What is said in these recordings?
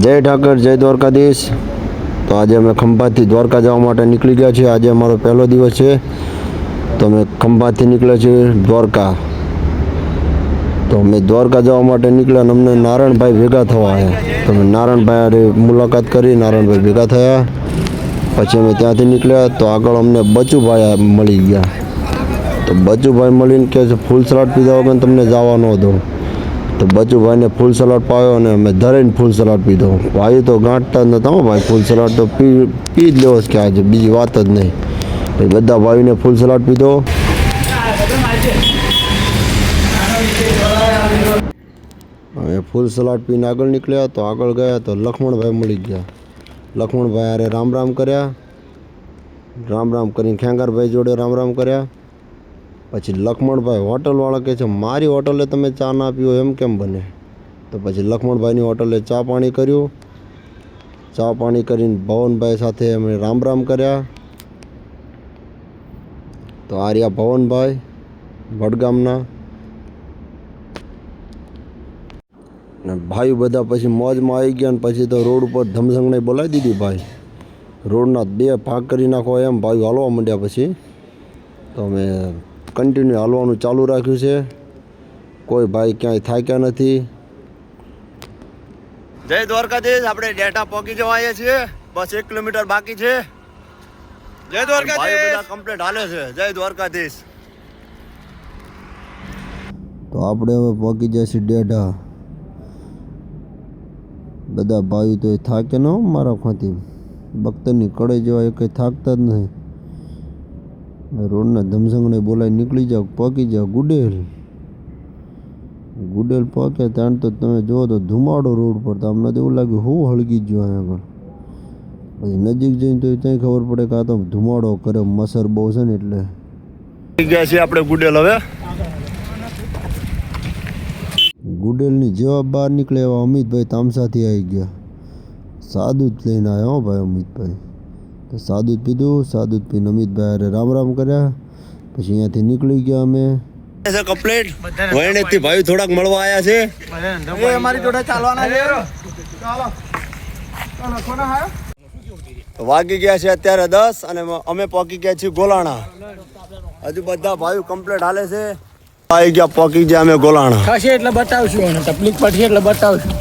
જય ઠાકર, જય દ્વારકાધીશ। તો આજે અમે ખંભાતથી દ્વારકા જવા માટે નીકળી ગયા છીએ। આજે અમારો પહેલો દિવસ છે, તો અમે ખંભાતથી નીકળ્યા છીએ દ્વારકા। તો અમે દ્વારકા જવા માટે નીકળ્યા અને અમને નારાયણભાઈ ભેગા થવા આવ્યા। તો અમે નારાયણભાઈ મુલાકાત કરી, નારાયણભાઈ ભેગા થયા। પછી અમે ત્યાંથી નીકળ્યા તો આગળ અમને બચુભાઈ મળી ગયા। તો બચુભાઈ મળીને કહે છે ફૂલ સલાડ પીધા વગર તમને જવા ન દો। તો બચુભાઈને ફૂલ સલાડ પાવ્યો અને અમે ધરીને ફૂલ સલાડ પીધો। ભાઈ તો ગાંઠતા જ નહોતા ભાઈ, ફૂલ સલાડ તો પી જ લેવો કે આજે બીજી વાત જ નહીં। પછી બધા ભાઈને ફૂલ સલાડ પીધો। અમે ફૂલ સલાડ પીને આગળ નીકળ્યા તો આગળ ગયા તો લક્ષ્મણભાઈ મળી ગયા। લક્ષ્મણભાઈ અરે રામ રામ કર્યા, રામ રામ કરીને ખેંગારભાઈ જોડે રામ રામ કર્યા। પછી લક્ષ્મણભાઈ હોટલવાળા કહે છે મારી હોટલે તમે ચા ના પીવો એમ કેમ બને? તો પછી લક્ષ્મણભાઈની હોટલે ચા પાણી કર્યું। ચા પાણી કરીને ભવનભાઈ સાથે અમે રામ રામ કર્યા। તો આ રહ્યા ભવનભાઈ વડગામના, ને ભાઈ બધા પછી મોજમાં આવી ગયા। ને પછી તો રોડ ઉપર ધમઝંગને બોલાવી દીધી ભાઈ, રોડના બે ભાગ કરી નાખો એમ ભાઈ હાલવા માંડ્યા। પછી તો અમે કન્ટિન્યુ હાલવાનું ચાલુ રાખ્યું છે, કોઈ ભાઈ ક્યાંય થાક્યા નથી। જય દ્વારકાધીશ, આપણે ડેટા પહોંચી જવા આવ્યા છીએ, બસ 1 કિલોમીટર બાકી છે। જય દ્વારકાધીશ, ભાઈ બધા કમ્પ્લીટ હાલે છે। જય દ્વારકાધીશ। તો આપણે હવે પહોંચી જાય છે ડેઢા। બધા ભાઈ તો થાકે ન મારા ખાતી, બખ્તરની કડે જેવા એ કંઈ થાકતા જ નહીં। રોડના ધમઝંગને બોલાવી નીકળી જાઓ, પહોંચી જાઓ ગુડેલ। ગુડેલ પહોંચ્યા ત્યાં તો તમે જુઓ તો ધુમાડો રોડ પર, તો અમને તો એવું લાગ્યું હું હળગી જ ગયો અહીંયા આગળ। પછી નજીક જઈને તો ત્યાં ખબર પડે કે આ તો ધુમાડો કરે, મસર બહુ છે ને એટલે ગયા છીએ આપણે ગુડેલ। હવે ગુડેલની જેવા બહાર નીકળે એવા અમિતભાઈ તામસાથી આવી ગયા। સાદું જ લઈને આવ્યા હો ભાઈ અમિતભાઈ। તો સાદું જ પીધું, સાદું જ પીને અમિતભાઈ અરે રામ રામ કર્યા। પછી અહીંયાથી નીકળી ગયા અમે કમ્પ્લીટ। વૈણેથી ભાઈ થોડાક મળવા આવ્યા છે, એ અમારી જોડે ચાલવાના છે। વાગી ગયા છે અત્યારે 10 અને અમે પહોંચી ગયા છીએ ગોલાણા। હજુ બધા ભાઈઓ કમ્પ્લીટ હાલે છે, આવી ગયા પહોંચી ગયા અમે ગોલાણા। થશે એટલે બતાવશું, અને તકલીફ પડશે એટલે બતાવશું।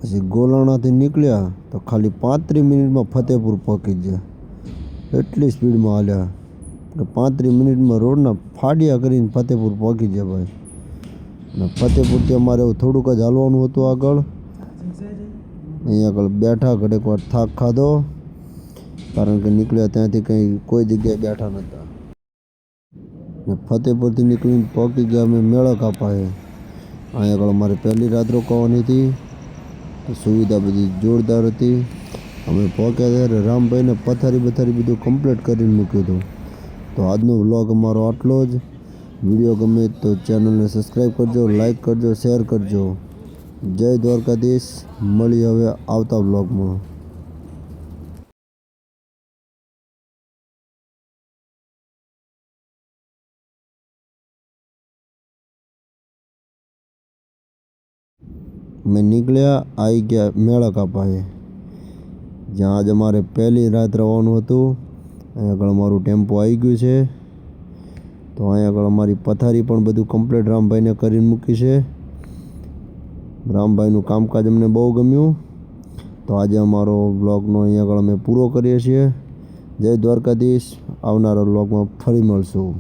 પછી ગોલાણાથી નીકળ્યા તો ખાલી 35 મિનિટમાં ફતેપુર પહોંચી ગયા। એટલી સ્પીડમાં હાલ્યા કે 35 મિનિટમાં રોડના ફાડિયા કરીને ફતેપુર પહોંચી ગયા ભાઈ। અને ફતેપુરથી અમારે થોડુંક જ હાલવાનું હતું આગળ। અહીંયા આગળ બેઠા, ઘડીક વાર થાક ખાધો, કારણ કે નીકળ્યા ત્યાંથી કંઈ કોઈ જગ્યાએ બેઠા નહોતા। ને ફતેપુરથી નીકળીને પહોંચી ગયા અમે મેળકા પાસે। અહીંયા આગળ અમારે પહેલી રાત રોકાવાની હતી, સુવિધા બધી જોરદાર હતી। અમે પહોંચ્યા ત્યારે રામભાઈને પથારી બધું કમ્પ્લીટ કરીને મૂક્યું હતું। તો આજનો વ્લોગ અમારો આટલો જ। વિડીયો ગમે તો ચેનલને સબસ્ક્રાઈબ કરજો, લાઈક કરજો, શેર કરજો। જય દ્વારકાધીશ, મળી હવે આવતા વ્લોગમાં। મેં નીકળ્યા, આવી ગયા મેળકા પાસે, જ્યાં આજ અમારે પહેલી રાત રહેવાનું હતું। અહીંયા આગળ અમારું ટેમ્પો આવી ગયું છે। તો અહીંયા આગળ અમારી પથારી પણ બધું કમ્પ્લીટ રામભાઈને કરીને મૂકી છે। રામભાઈનું કામકાજ અમને બહુ ગમ્યું। તો આજે અમારો વ્લોગનો અહીંયા આગળ અમે પૂરો કરીએ છીએ। જય દ્વારકાધીશ. આવનારા વ્લોગમાં ફરી મળશું.